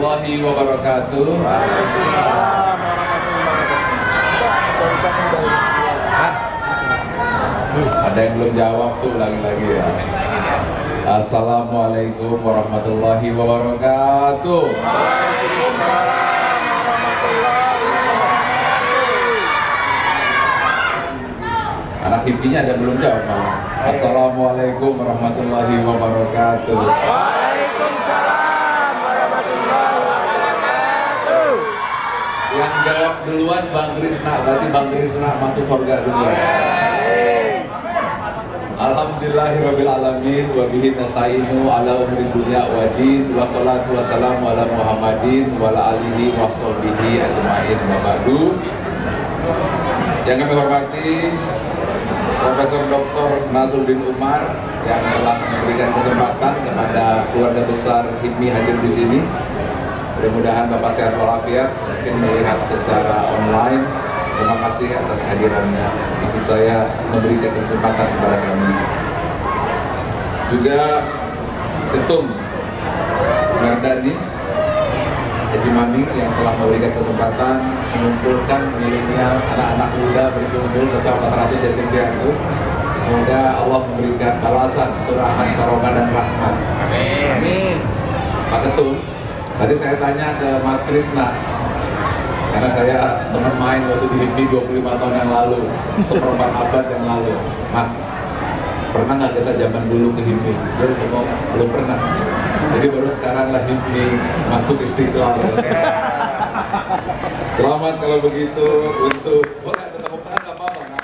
warahmatullahi wabarakatuh. Ada yang belum jawab tuh lagi-lagi ya. Assalamualaikum warahmatullahi wabarakatuh. Anak hippinya ada belum jawab, Pak? Assalamualaikum warahmatullahi wabarakatuh. Waalaikumsalam warahmatullahi wabarakatuh. Yang jawab duluan Bang Krisna, berarti Bang Krisna masuk surga duluan. Alhamdulillahirrabbilalamin wa bihi nasta'inu ala umuri dunya wa din wa salatu wassalamu ala Muhammadin wa ala alihi wa sahbihi ajma'in wa ba'du. Yang kami hormati Profesor Dr. Nazruddin Umar yang telah memberikan kesempatan kepada keluarga besar HIPMI hadir di sini. Mudah-mudahan Bapak sehat walafiat, mungkin melihat secara online. Terima kasih atas kehadirannya. Maksud saya memberikan kesempatan kepada kami. Juga Ketum Mardani Haji Maming yang telah memberikan kesempatan mengumpulkan milenial, anak-anak muda berkumpul bersama 400 yatim piatu. Semoga Allah memberikan balasan, curahan, barokah dan rahmat. Amin. Pak Ketum, tadi saya tanya ke Mas Krisna, karena saya teman main waktu di HIPMI 25 tahun yang lalu, seperempat abad yang lalu. Mas, pernah nggak kita zaman dulu ke HIPMI? Dia ngomong, belum pernah. Jadi baru sekarang lah HIPMI masuk Istiqlal. Selamat kalau begitu untuk, boleh ada tepuk tangan nggak apa-apa nggak?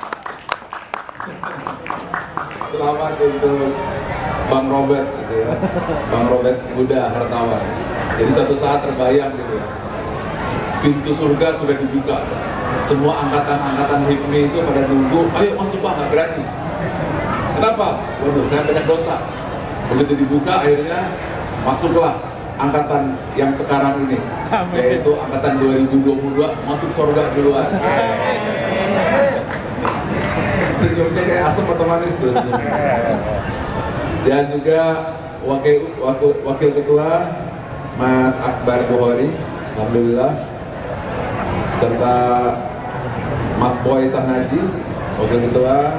Selamat untuk Bang Robert, gitu ya. Bang Robert Muda Hartawan. Jadi suatu saat terbayang gitu ya. Pintu surga sudah dibuka. Semua angkatan-angkatan HIPMI itu pada nunggu, ayo masuk Pak, nggak berani. Kenapa? Waduh, saya banyak dosa. Begitu dibuka, akhirnya masuklah angkatan yang sekarang ini, yaitu angkatan 2022 masuk surga duluan. Senyumnya kayak asam atau manis tuh senyumnya. Dan juga wakil ketua Mas Akbar Bukhari, alhamdulillah, serta Mas Boy Sangaji, wakil ketua,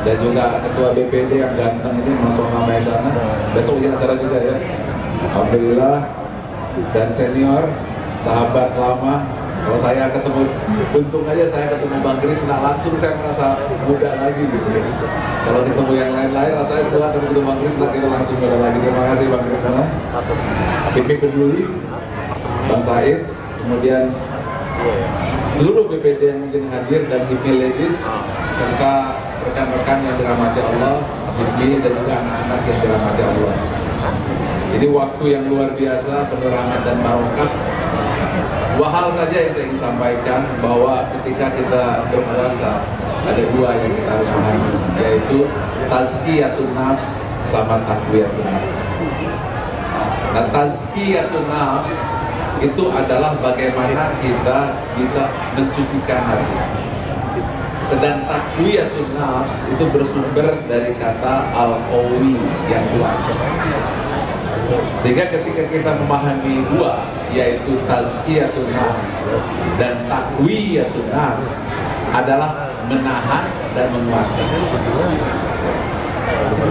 dan juga ketua BPD yang ganteng ini Mas Sona Maesana, besok ujian acara juga ya, alhamdulillah. Dan senior, sahabat lama, kalau saya ketemu, untung aja saya ketemu Bang Krisna, langsung saya merasa muda lagi gitu ya. Kalau ketemu yang lain-lain rasanya tua, tapi ketemu Bang Krisna kita langsung muda lagi. Terima kasih Bang Krisna. HIPMI Peduli, Bang Said, kemudian seluruh BPD yang mungkin hadir, dan HIPMI Ladies, serta rekan-rekan yang dirahmati Allah, HIPMI dan juga anak-anak yang dirahmati Allah. Ini waktu yang luar biasa, penuh rahmat dan barokah. Dua hal saja yang saya ingin sampaikan, bahwa ketika kita berpuasa ada dua yang kita harus pahami, yaitu tazkiyatun nafs sama taqwiyatun nafs. Nah, tazkiyatun nafs itu adalah bagaimana kita bisa mensucikan hati. Sedang taqwiyatun nafs itu bersumber dari kata al-qawi, yang kuat. Sehingga ketika kita memahami dua, yaitu tazkiyatun nafs dan taqwiyatun nafs, adalah menahan dan menguatkan.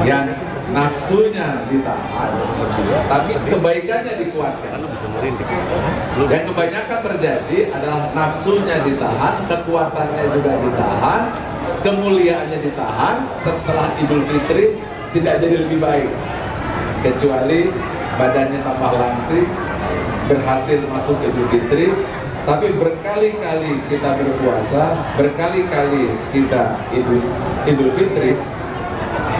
Yang nafsunya ditahan, tapi kebaikannya dikuatkan. Dan kebanyakan terjadi adalah nafsunya ditahan, kekuatannya juga ditahan, kemuliaannya ditahan. Setelah Idul Fitri tidak jadi lebih baik, kecuali badannya tambah langsing, berhasil masuk Idul Fitri. Tapi berkali-kali kita berpuasa, berkali-kali kita Idul Fitri,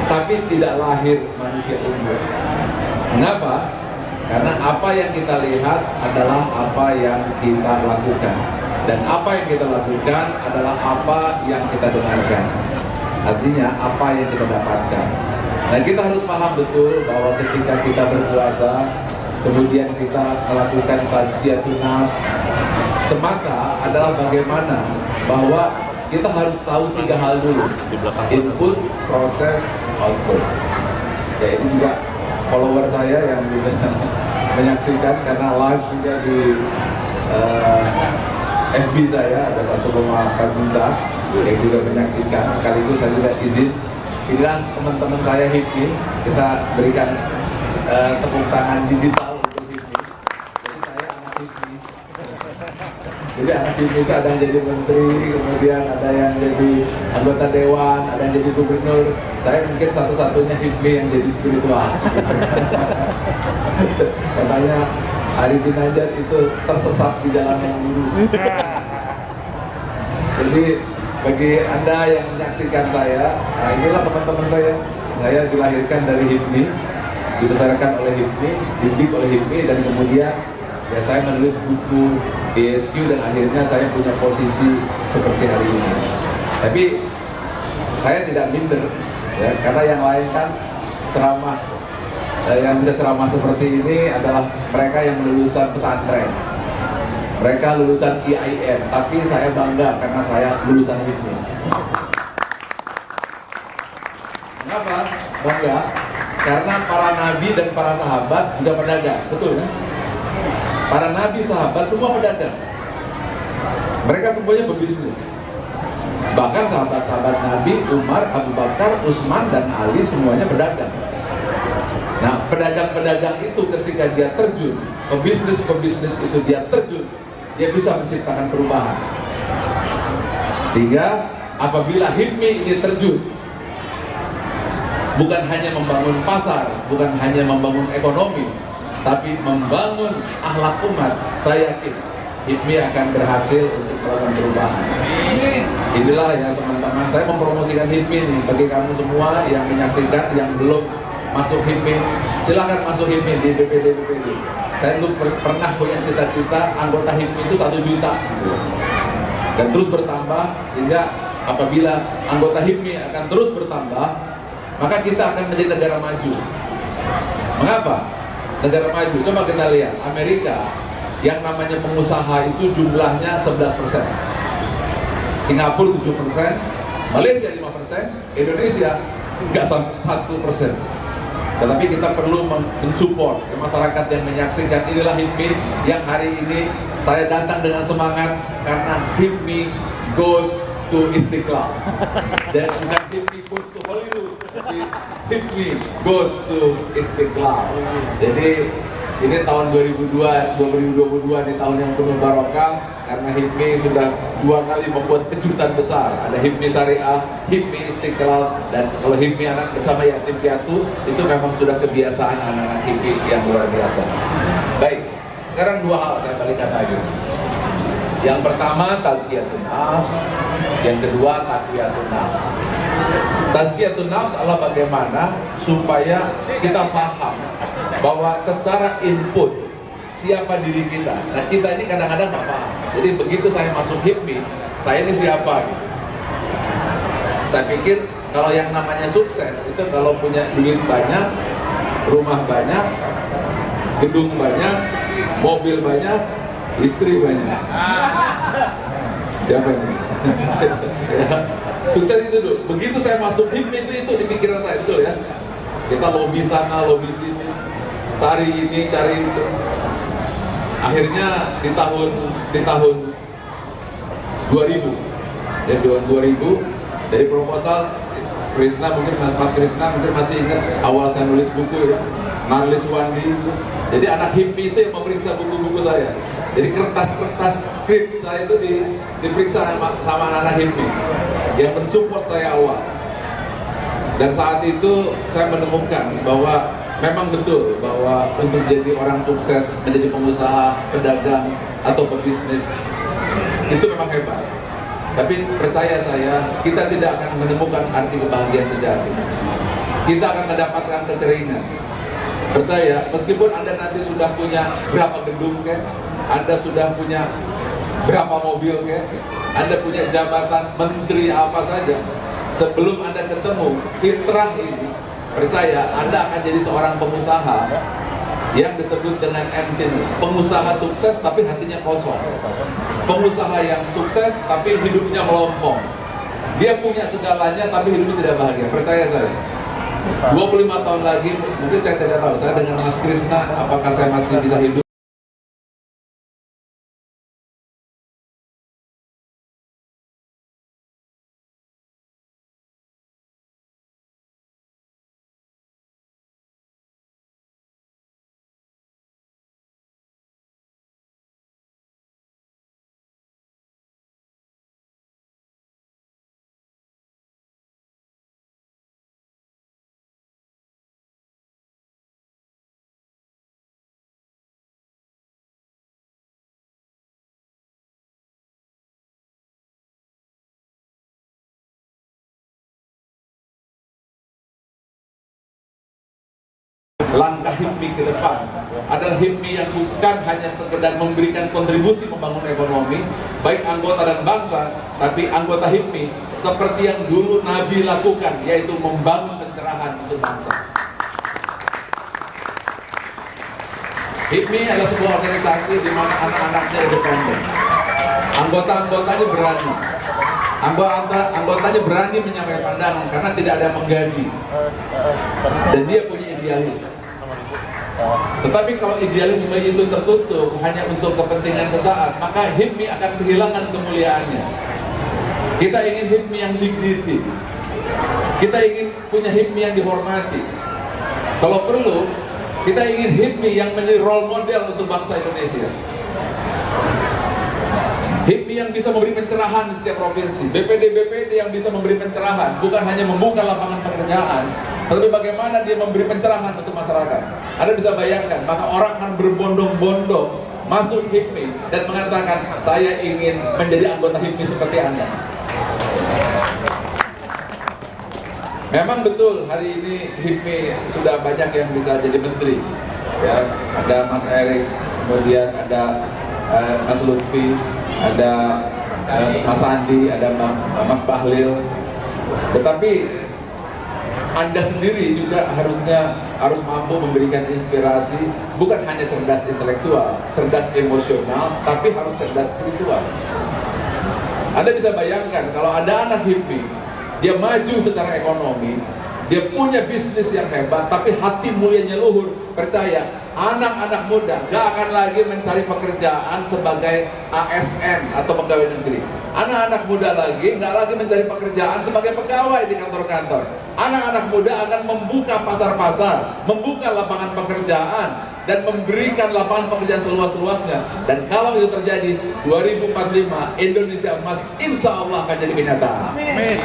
tapi tidak lahir manusia unggul. Kenapa? Karena apa yang kita lihat adalah apa yang kita lakukan, dan apa yang kita lakukan adalah apa yang kita dengarkan. Artinya apa yang kita dapatkan. Nah, kita harus paham betul bahwa ketika kita berpuasa, kemudian kita melakukan tazkiyatun nafs, semata adalah bagaimana bahwa kita harus tahu tiga hal dulu: input, proses, output. Ya, ini juga follower saya yang juga menyaksikan karena live juga di FB saya ada 1,4 juta yang juga menyaksikan. Sekaligus saya juga izin, inilah teman-teman saya HIPMI, kita berikan tepuk tangan digital untuk HIPMI. Jadi saya anak HIPMI. Jadi anak HIPMI itu ada yang jadi menteri, kemudian ada yang jadi anggota dewan, ada yang jadi gubernur. Saya mungkin satu-satunya HIPMI yang jadi spiritual. Katanya Arifin Najat itu tersesat di jalan yang lurus. Jadi bagi Anda yang menyaksikan saya, nah inilah teman-teman saya dilahirkan dari HIPMI, dibesarkan oleh HIPMI, dididik oleh HIPMI, dan kemudian ya saya menulis buku ESQ dan akhirnya saya punya posisi seperti hari ini. Tapi saya tidak minder, ya, karena yang lain kan ceramah. Yang bisa ceramah seperti ini adalah mereka yang lulusan pesantren, mereka lulusan IAIN, tapi saya bangga karena saya lulusan HIPMI. Kenapa bangga? Karena para nabi dan para sahabat juga pedagang, betul kan? Para nabi, sahabat semua pedagang, mereka semuanya berbisnis. Bahkan sahabat-sahabat Nabi, Umar, Abu Bakar, Utsman, dan Ali semuanya pedagang. Nah, pedagang-pedagang itu ketika dia terjun, pebisnis-pebisnis itu dia terjun, dia bisa menciptakan perubahan. Sehingga apabila HIPMI ini terjun, bukan hanya membangun pasar, bukan hanya membangun ekonomi, tapi membangun akhlak umat, saya yakin HIPMI akan berhasil untuk melakukan perubahan. Inilah ya teman-teman, saya mempromosikan HIPMI nih bagi kamu semua yang menyaksikan, yang belum masuk HIPMI, silahkan masuk HIPMI di BPD. Saya dulu pernah punya cita-cita anggota HIPMI itu 1 juta gitu. Dan terus bertambah, sehingga apabila anggota HIPMI akan terus bertambah, maka kita akan menjadi negara maju. Mengapa? Negara maju, coba kita lihat Amerika, yang namanya pengusaha itu jumlahnya 11%, Singapura 7%, Malaysia 5%, Indonesia nggak sampai 1%. Tetapi kita perlu mensupport ke masyarakat yang menyaksikan. Inilah HIPMI yang hari ini saya datang dengan semangat karena HIPMI goes to Istiqlal. Dan bukan HIPMI goes to Hollywood, tapi HIPMI goes to Istiqlal. Jadi ini tahun 2022 di tahun yang penuh barokah karena HIPMI sudah 2 kali membuat kejutan besar. Ada HIPMI Syariah, HIPMI Istiqlal, dan kalau HIPMI anak bersama yatim piatu itu memang sudah kebiasaan anak-anak HIPMI yang luar biasa. Baik, sekarang 2 hal saya balikan lagi. Yang pertama tazkiyatun nafs, yang kedua taqwiyatun nafs. Tazkiyatun nafs adalah bagaimana supaya kita paham bahwa secara input siapa diri kita. Nah, kita ini kadang-kadang nggak paham. Jadi begitu saya masuk HIPMI, saya ini siapa gitu. Saya pikir kalau yang namanya sukses itu kalau punya duit banyak, rumah banyak, gedung banyak, mobil banyak, istri banyak. Siapa ini? Ya. Sukses itu dulu. Begitu saya masuk HIPMI itu di pikiran saya, betul ya. Kita lobby sana, lobby sini, cari ini, cari itu. Akhirnya di tahun 2000, ya 2000 dari proposal Krisna, mungkin Mas Krisna mungkin masih ingat awal saya nulis buku ya, Narlis Wandi. Jadi anak HIPMI itu yang memeriksa buku-buku saya. Jadi kertas-kertas skrip saya itu diperiksa sama anak-anak HIPMI yang mensupport saya awal. Dan saat itu saya menemukan bahwa memang betul bahwa untuk jadi orang sukses, menjadi pengusaha, pedagang, atau berbisnis itu memang hebat. Tapi percaya saya, kita tidak akan menemukan arti kebahagiaan sejati. Kita akan mendapatkan kekeringan. Percaya, meskipun Anda nanti sudah punya berapa gedung kayak, Anda sudah punya berapa mobil kayak, Anda punya jabatan menteri apa saja, sebelum Anda ketemu fitrah ini, percaya Anda akan jadi seorang pengusaha yang disebut dengan emptiness. Pengusaha sukses tapi hatinya kosong. Pengusaha yang sukses tapi hidupnya melompong. Dia punya segalanya tapi hidupnya tidak bahagia. Percaya saya. 25 tahun lagi, mungkin saya tidak tahu, saya dengan Mas Krisna, apakah saya masih bisa hidup? Langkah HIPMI ke depan adalah HIPMI yang bukan hanya sekedar memberikan kontribusi membangun ekonomi baik anggota dan bangsa, tapi anggota HIPMI seperti yang dulu Nabi lakukan, yaitu membangun pencerahan untuk bangsa. HIPMI adalah sebuah organisasi di mana anak-anaknya independen, anggota-anggotanya berani, anggotanya berani menyampaikan pandangan karena tidak ada yang menggaji, dan dia punya idealis. Tetapi kalau idealisme itu tertutup hanya untuk kepentingan sesaat, maka HIPMI akan kehilangan kemuliaannya. Kita ingin HIPMI yang dignity, kita ingin punya HIPMI yang dihormati. Kalau perlu, kita ingin HIPMI yang menjadi role model untuk bangsa Indonesia. HIPMI yang bisa memberi pencerahan di setiap provinsi, BPD-BPD yang bisa memberi pencerahan, bukan hanya membuka lapangan pekerjaan, tetapi bagaimana dia memberi pencerahan untuk masyarakat. Anda bisa bayangkan, maka orang akan berbondong-bondong masuk HIPMI dan mengatakan, saya ingin menjadi anggota HIPMI seperti Anda. Memang betul, hari ini HIPMI sudah banyak yang bisa jadi menteri. Ya, ada Mas Erik, kemudian ada Mas Lutfi, ada Mas Andi, ada Mas Bahlil. Tetapi Anda sendiri juga harus mampu memberikan inspirasi, bukan hanya cerdas intelektual, cerdas emosional, tapi harus cerdas spiritual. Anda bisa bayangkan kalau ada anak HIPMI, dia maju secara ekonomi, dia punya bisnis yang hebat, tapi hati mulianya luhur, percaya, anak-anak muda gak akan lagi mencari pekerjaan sebagai ASN atau pegawai negeri. Anak-anak muda lagi gak lagi mencari pekerjaan sebagai pegawai di kantor-kantor. Anak-anak muda akan membuka pasar-pasar, membuka lapangan pekerjaan, dan memberikan lapangan pekerjaan seluas-luasnya. Dan kalau itu terjadi, 2045 Indonesia emas insya Allah akan jadi kenyataan. Amin.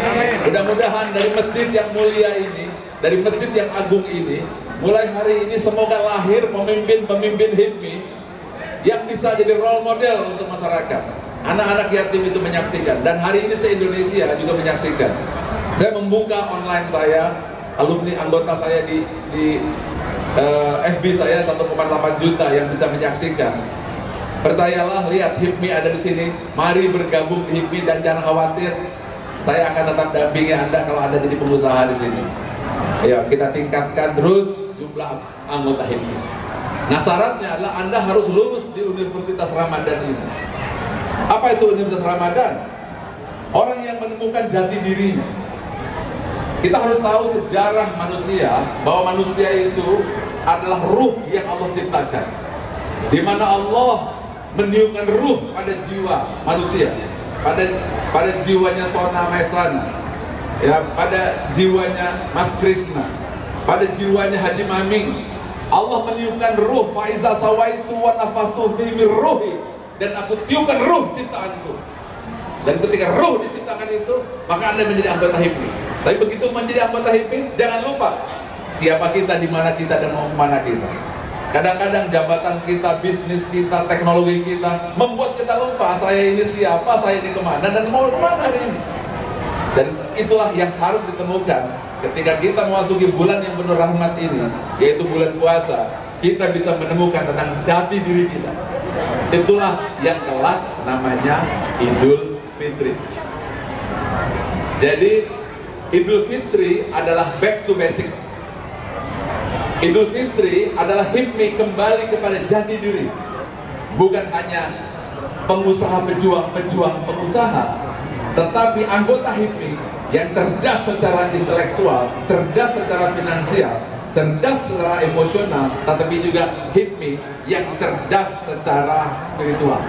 Mudah-mudahan dari masjid yang mulia ini, dari masjid yang agung ini, mulai hari ini semoga lahir pemimpin-pemimpin HIPMI yang bisa jadi role model untuk masyarakat. Anak-anak yatim itu menyaksikan, dan hari ini se-Indonesia juga menyaksikan. Saya membuka online saya, alumni anggota saya di FB saya 1,8 juta yang bisa menyaksikan. Percayalah, lihat HIPMI ada di sini. Mari bergabung di HIPMI dan jangan khawatir. Saya akan tetap dampingi Anda kalau Anda jadi pengusaha di sini. Ayo kita tingkatkan terus jumlah anggota HIPMI. Nah, syaratnya adalah Anda harus lulus di Universitas Ramadan ini. Apa itu Universitas Ramadan? Orang yang menemukan jati dirinya. Kita harus tahu sejarah manusia, bahwa manusia itu adalah ruh yang Allah ciptakan, di mana Allah meniupkan ruh pada jiwa manusia, pada jiwanya Sona Mesana, ya, pada jiwanya Mas Krisna, pada jiwanya Haji Maming. Allah meniupkan ruh, faiza sawaitu wa nafathtu fi min ruhi, dan aku tiupkan ruh ciptaanku. Dan ketika ruh diciptakan itu, maka Anda menjadi anggota HIPMI. Tapi begitu menjadi anggota HIPMI, jangan lupa siapa kita, di mana kita, dan mau kemana kita. Kadang-kadang jabatan kita, bisnis kita, teknologi kita membuat kita lupa, saya ini siapa, saya ini kemana, dan mau kemana hari ini. Dan itulah yang harus ditemukan ketika kita memasuki bulan yang penuh rahmat ini, yaitu bulan puasa. Kita bisa menemukan tentang jati diri kita. Itulah yang kelak namanya Idul Fitri. Jadi Idul Fitri adalah back to basic. Idul Fitri adalah HIPMI kembali kepada jati diri. Bukan hanya pengusaha pejuang pengusaha, tetapi anggota HIPMI yang cerdas secara intelektual, cerdas secara finansial, cerdas secara emosional, tetapi juga hipmi yang cerdas secara spiritual.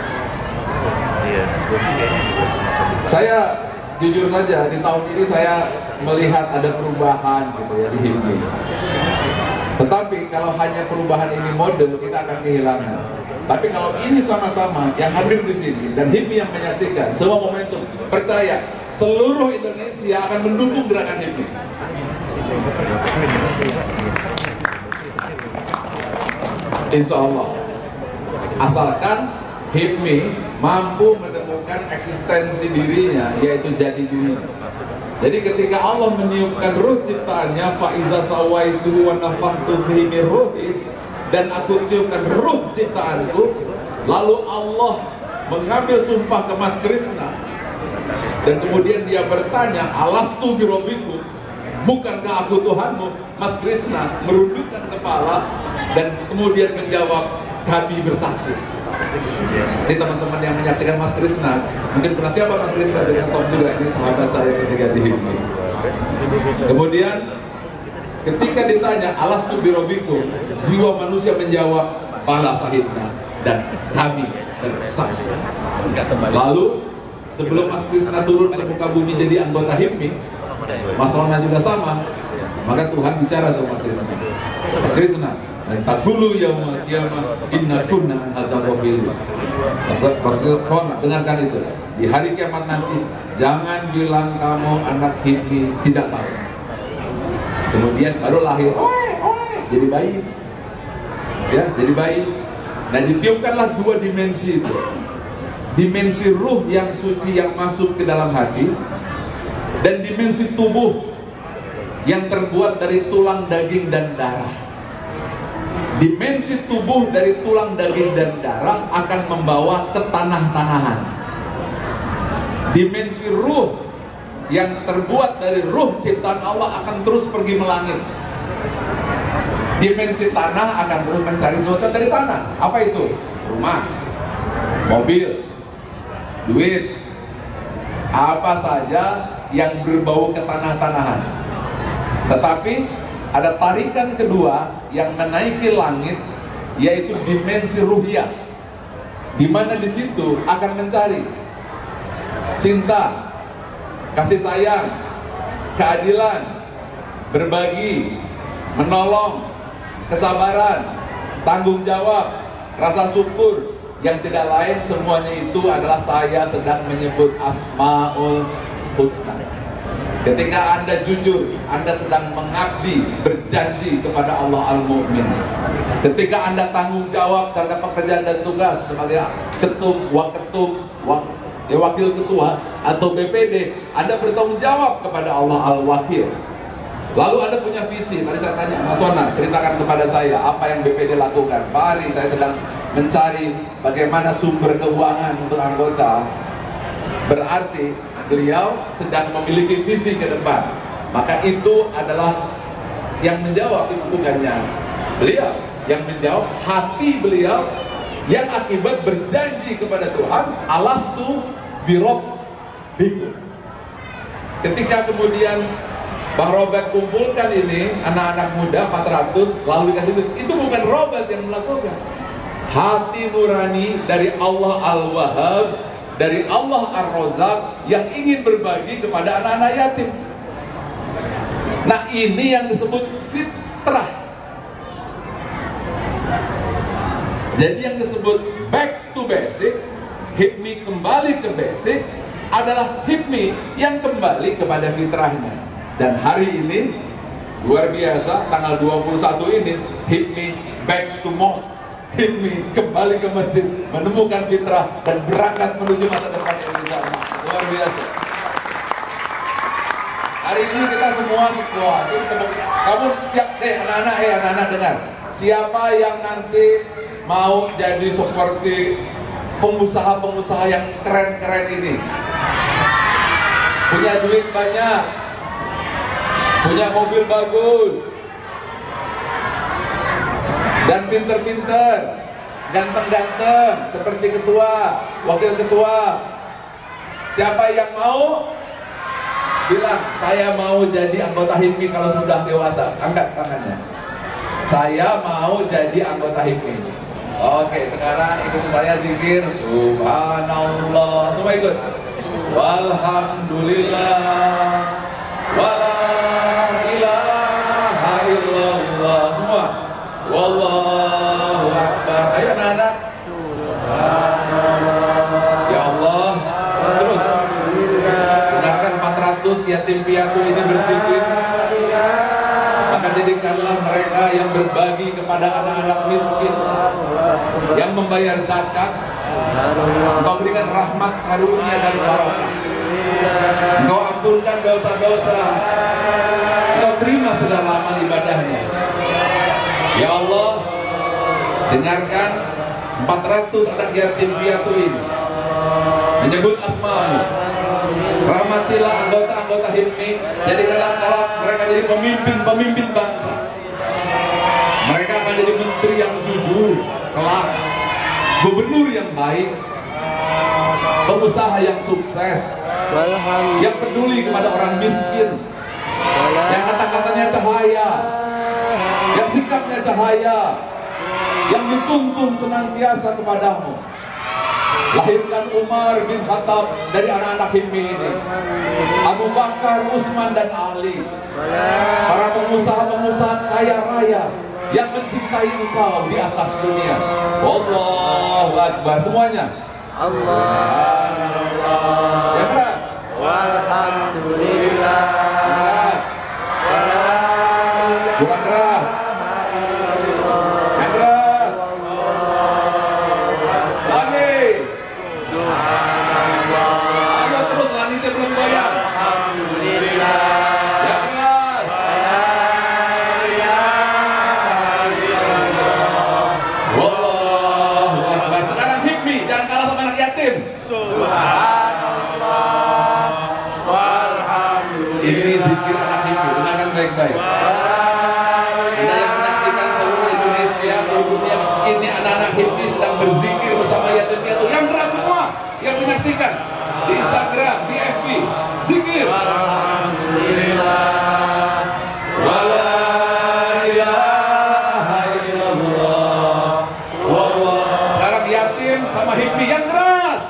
Saya jujur saja di tahun ini saya melihat ada perubahan gitu ya di hipmi. Tetapi kalau hanya perubahan ini model, kita akan kehilangan. Tapi kalau ini sama-sama yang hadir di sini dan hipmi yang menyaksikan semua momentum, percaya seluruh Indonesia akan mendukung gerakan hipmi. Insya Allah, asalkan hipmi mampu menemukan eksistensi dirinya, yaitu jati diri. Jadi ketika Allah meniupkan ruh ciptaannya, faiza sawaitu wa nafakhtu fihi min ruhi, dan aku tiupkan ruh ciptaanku, lalu Allah mengambil sumpah ke Mas Krishna, dan kemudian dia bertanya, alastu birabbikum, bukankah aku Tuhanmu? Mas Krishna merundukkan kepala dan kemudian menjawab, kami bersaksi. Ini teman-teman yang menyaksikan Mas Krishna mungkin kenal siapa Mas Krishna, dengan top juga, ini sahabat saya ketika di hipmi. Kemudian ketika ditanya alastu birabbikum, jiwa manusia menjawab bala sahidna, dan kami bersaksi. Lalu sebelum Mas Krishna turun ke muka bumi jadi anggota hipmi, masalahnya juga sama, maka Tuhan bicara ke Mas Krishna. Mas Krishna, takulu yaumul qiyamah inna kunna an hadzal ghafilin. Rasulullah dengarkan itu. Di hari kiamat nanti jangan bilang kamu anak hipmi tidak tahu. Kemudian baru lahir, jadi bayi. Ya, jadi bayi. Nah, ditiupkanlah dua dimensi itu. Dimensi ruh yang suci yang masuk ke dalam hati, dan dimensi tubuh yang terbuat dari tulang, daging, dan darah. Dimensi tubuh dari tulang, daging, dan darah akan membawa ke tanah-tanahan. Dimensi ruh yang terbuat dari ruh ciptaan Allah akan terus pergi melangit. Dimensi tanah akan terus mencari sesuatu dari tanah. Apa itu? Rumah, mobil, duit, apa saja yang berbau ke tanah-tanahan. Tetapi ada tarikan kedua yang menaiki langit, yaitu dimensi ruhiyah, di mana di situ akan mencari cinta, kasih sayang, keadilan, berbagi, menolong, kesabaran, tanggung jawab, rasa syukur, yang tidak lain semuanya itu adalah saya sedang menyebut Asmaul Husna. Ketika Anda jujur, Anda sedang mengabdi, berjanji kepada Allah Al-Mu'min. Ketika Anda tanggung jawab terhadap pekerjaan dan tugas sebagai ketum, wakil ketua atau BPD, Anda bertanggung jawab kepada Allah Al-Wakil. Lalu Anda punya visi. Tadi saya tanya, Mas Sona, ceritakan kepada saya apa yang BPD lakukan. Pak Ari, saya sedang mencari bagaimana sumber keuangan untuk anggota. Berarti beliau sedang memiliki visi ke depan. Maka itu adalah yang menjawab, itu bukannya beliau. Yang menjawab hati beliau yang akibat berjanji kepada Tuhan, alastu birabbikum. Ketika kemudian Bang Robert kumpulkan ini anak-anak muda 400 lalu dikasih itu bukan Robert yang melakukan. Hati nurani dari Allah Al-Wahhab, dari Allah Ar-Razzaq yang ingin berbagi kepada anak-anak yatim. Nah, ini yang disebut fitrah. Jadi yang disebut back to basic, hipmi kembali ke basic, adalah hipmi yang kembali kepada fitrahnya. Dan hari ini luar biasa, tanggal 21 ini hipmi back to mosque, hipmi kembali ke masjid, menemukan fitrah dan berangkat menuju masa depan Indonesia. Luar biasa. Hari ini kita semua kamu siap, anak-anak dengar. Siapa yang nanti mau jadi seperti pengusaha-pengusaha yang keren-keren ini, punya duit banyak, punya mobil bagus, dan pinter-pinter, ganteng-ganteng seperti ketua, wakil ketua. Siapa yang mau? bilang, saya mau jadi anggota HIPMI kalau sudah dewasa. Angkat tangannya. Saya mau jadi anggota HIPMI. Oke, sekarang ikuti saya zikir Subhanallah. Semua ikut. Walhamdulillah wala ilaha illallah. Semua. Wallahu akbar. Ayo anak-anak. Ya Allah. Terus. Dengarkan 400 yatim piatu ini berzikir. Maka jadikanlah mereka yang berbagi kepada anak-anak miskin, yang membayar zakat. Engkau berikan rahmat, karunia dan barokah. Engkau ampunkan dosa-dosa. Engkau terima segala amal ibadahnya. Ya Allah, dengarkan 400 anak yatim piatu ini menyebut asma-Mu. Rahmatilah anggota-anggota HIPMI, jadikanlah kelak mereka jadi pemimpin bangsa. Mereka akan jadi menteri yang jujur, kelak gubernur yang baik, pengusaha yang sukses, yang peduli kepada orang miskin, yang kata-katanya cahaya, yang sikapnya cahaya, yang dituntun senantiasa kepadamu. Lahirkan Umar bin Khattab dari anak-anak HIPMI ini, Abu Bakar, Utsman dan Ali, para pengusaha-pengusaha kaya raya yang mencintai Engkau di atas dunia. Allahu Akbar. Semuanya Allah. yang keras. Walhamdulillah. Keras. Kurang keras. Yang keras. Lagi. Ayo terus, langitnya belum goyang. Alhamdulillah. Yang keras. Wallahu Akbar. Sekarang HIPMI, jangan kalah sama anak yatim. Subhanallah. Walhamdulillah. Ini zikir anak HIPMI, dengarkan baik-baik. Anda yang menyaksikan seluruh Indonesia, seluruh dunia, ini anak-anak HIPMI sedang berzikir bersama yatim piatu. Yang keras semua yang menyaksikan di Instagram, di FB, zikir. Alhamdulillah. Wala ilaha illallah. Wallah. Sekarang yatim sama HIPMI yang keras.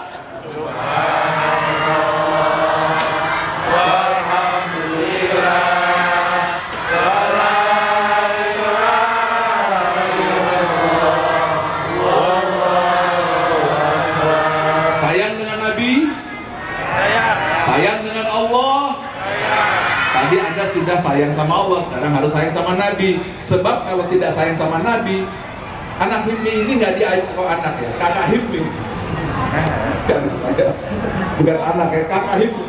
Sayang dengan Nabi, sayang dengan Allah. Tadi Anda sudah sayang sama Allah, sekarang harus sayang sama Nabi. Sebab kalau tidak sayang sama Nabi, anak HIPMI ini nggak diajak kok anak ya, kakak HIPMI. Karena saya bukan anak ya, kakak HIPMI.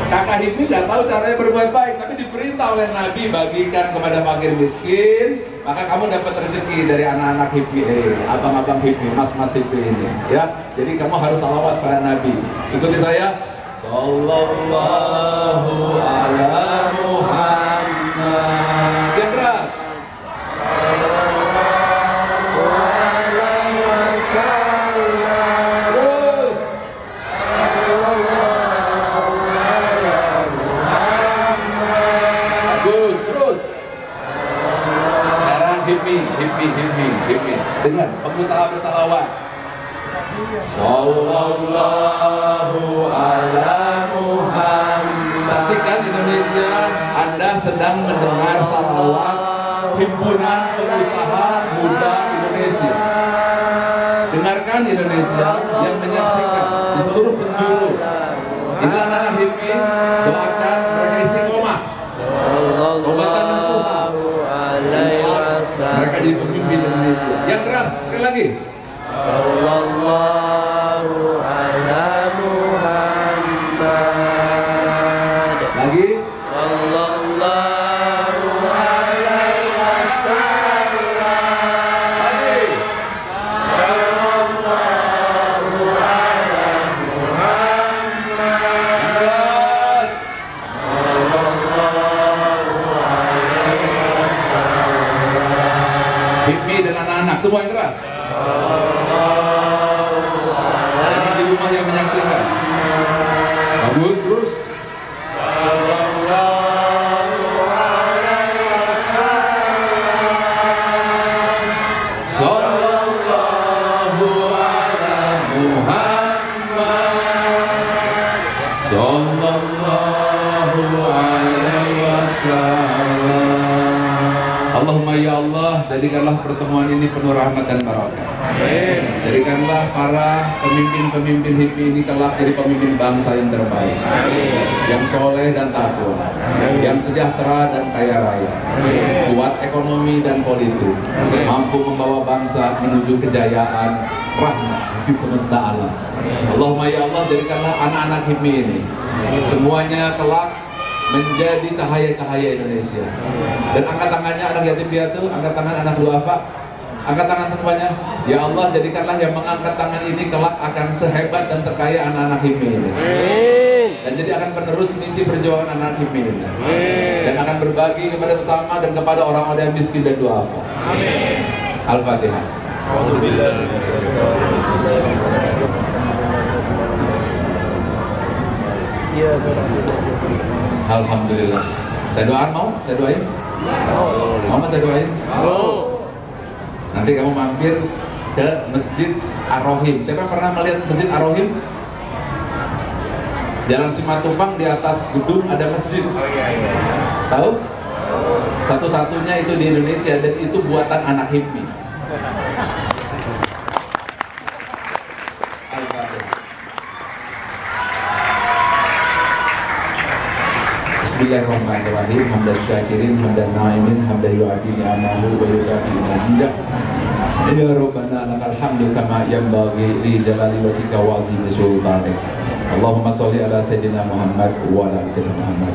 Kakak HIPMI nggak tahu caranya berbuat baik, tapi diperintah oleh Nabi bagikan kepada fakir miskin, maka kamu dapat rezeki dari anak-anak HIPMI, abang-abang HIPMI, mas-mas HIPMI ini. Ya, jadi kamu harus salawat pada Nabi. Ikuti saya. Sallallahu ala Muhammad. Yang keras. Terus. Bagus, terus. Sekarang HIPMI. Dengar, pengusaha bersalawat. Sallallahu ala Muhammad. Saksikan Indonesia, Anda sedang mendengar salawat Himpunan Pengusaha Muda Indonesia. Dengarkan Indonesia yang menyaksikan di seluruh penjuru. Inilah anak HIPMI, doakan mereka istiqomah, tobatan nasuha, mereka jadi pemimpin Indonesia. Yang keras, sekali lagi. Sallallahu ala Muhammad. Lagi. Sallallahu alaihi wasallam. Lagi. Sallallahu ala Muhammad. Yang keras. Sallallahu alaihi wasallam. HIPMI dan anak-anak semua yang keras. Ini di rumah yang menyaksikan. Bagus, terus. Sallallahu alaihi wasallam. Allahumma ya Allah, jadikanlah pertemuan ini penuh rahmat dan barakah. Amin. Jadikanlah para pemimpin-pemimpin HIPMI ini kelak jadi pemimpin bangsa yang terbaik, yang soleh dan takwa, yang sejahtera dan kaya raya, kuat ekonomi dan politik, mampu membawa bangsa menuju kejayaan rahmat di semesta alam. Allahumma ya Allah, jadikanlah anak-anak HIPMI ini semuanya kelak menjadi cahaya-cahaya Indonesia. Dan angkat tangannya anak yatim piatu, angkat tangan anak duafa, angkat tangan semuanya. Ya Allah, jadikanlah yang mengangkat tangan ini kelak akan sehebat dan sekaya anak-anak HIPMI ini. Dan jadi akan penerus misi perjuangan anak HIPMI ini. Dan akan berbagi kepada sesama dan kepada orang-orang yang miskin dan duafa. Amin. Al-Fatihah. Alhamdulillah. Saya doain mau? Saya doain? Mau mas saya doain? Nanti kamu mampir ke Masjid Ar-Rohim. Siapa pernah melihat Masjid Ar-Rohim? Jalan Simatupang di atas gedung ada masjid. Tahu? Satu-satunya itu di Indonesia dan itu buatan anak HIPMI. Bismillahirrahmanirrahim. Hamdan syakirin, hamdan na'imin, hamdan yu'afi ni'amahu wa yukafi mazidah. Ya Rabbana lakal hamdu kama yanbaghi li jalali wajhika wa azimi sultanik. Allahumma sholli ala sayyidina Muhammad wa ala sayyidina Muhammad.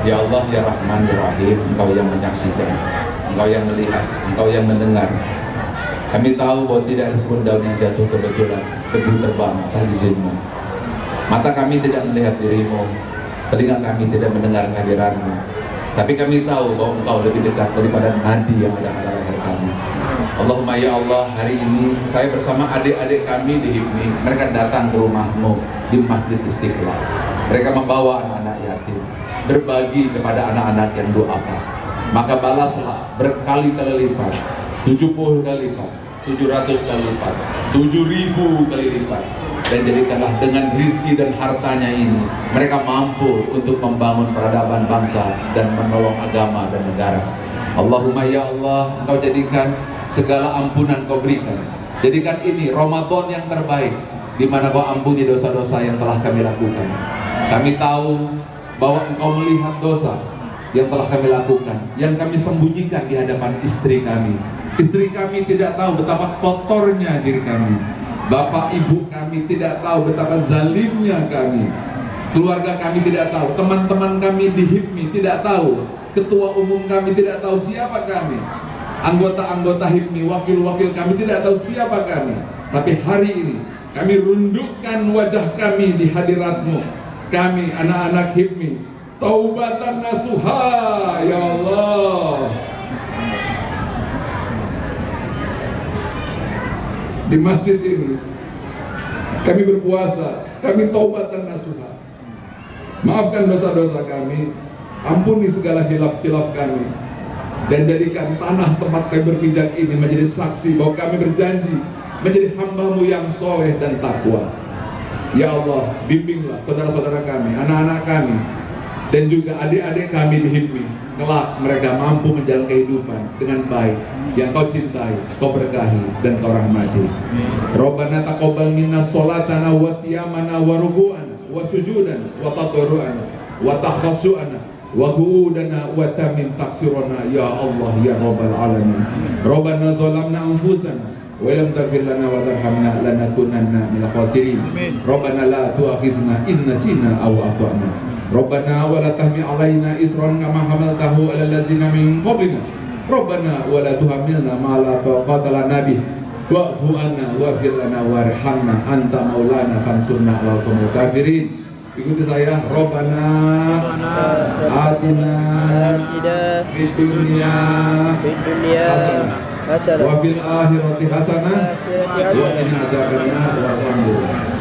Ya Allah, ya Rahman, ya Rahim, Engkau yang menyaksikan, Engkau yang melihat, Engkau yang mendengar. Kami tahu bahwa tidak ada pun daun yang jatuh kebetulan, debu terbang atas izinmu. Mata kami tidak melihat dirimu, telinga kami tidak mendengar kehadiranmu. Tapi kami tahu bahwa Engkau lebih dekat daripada nadi yang ada pada leher kami. Allahumma ya Allah, hari ini saya bersama adik-adik kami di HIPMI, mereka datang ke rumahmu di Masjid Istiqlal. Mereka membawa anak-anak yatim, berbagi kepada anak-anak yang duafa. Maka balaslah berkali-kali lipat, 70 kali lipat, 700 kali lipat, 7.000 kali lipat. Dan jadikanlah dengan rizki dan hartanya ini mereka mampu untuk membangun peradaban bangsa dan menolong agama dan negara. Allahumma ya Allah, Engkau jadikan segala ampunan Kau berikan. Jadikan ini Ramadan yang terbaik, di mana Kau ampuni dosa-dosa yang telah kami lakukan. Kami tahu bahwa Engkau melihat dosa yang telah kami lakukan, yang kami sembunyikan di hadapan istri kami. Istri kami tidak tahu betapa kotornya diri kami. Bapak ibu kami tidak tahu betapa zalimnya kami. Keluarga kami tidak tahu, teman-teman kami di HIPMI tidak tahu, ketua umum kami tidak tahu siapa kami, anggota-anggota HIPMI, wakil-wakil kami tidak tahu siapa kami. Tapi hari ini kami rundukkan wajah kami di hadirat-Mu. Kami anak-anak HIPMI, taubatan nasuha ya Allah. Di masjid ini kami berpuasa, kami taubatan nasuha. Maafkan dosa-dosa kami, ampuni segala khilaf-khilaf kami, dan jadikan tanah tempat kami berpijak ini menjadi saksi bahwa kami berjanji menjadi hamba-Mu yang soleh dan takwa. Ya Allah, bimbinglah saudara-saudara kami, anak-anak kami, dan juga adik-adik kami di HIPMI. Kelak mereka mampu menjalani kehidupan dengan baik, yang Kau cintai, Kau berkahi, dan Kau rahmati. Rabbana taqabbal minna sholatana wa siyamana wa ruku'ana wa sujudana wa tadarru'ana wa takhassu'ana wa qu'udana wa tamim taksirana ya Allah ya Rabbal alamin. Rabbana zalamna anfusana wa lam taghfir lana wa tarhamna lanakunanna minal khasirin. Rabbana la tu'akhizna in nasina aw akhtana. Rabbana wa la tahmil alaina isran kama hamaltahu alal ladzina min qablina. Rabbana wa la tuhammilna ma la taqata lana bih wa'fu anna waghfir lana warhamna anta maulana fansurna 'alal qaumil kafirin. Ikuti saya. Rabbana atina fid dunya hasanah wa fil akhirati hasanah wa qina azabannar. Alhamdulillah.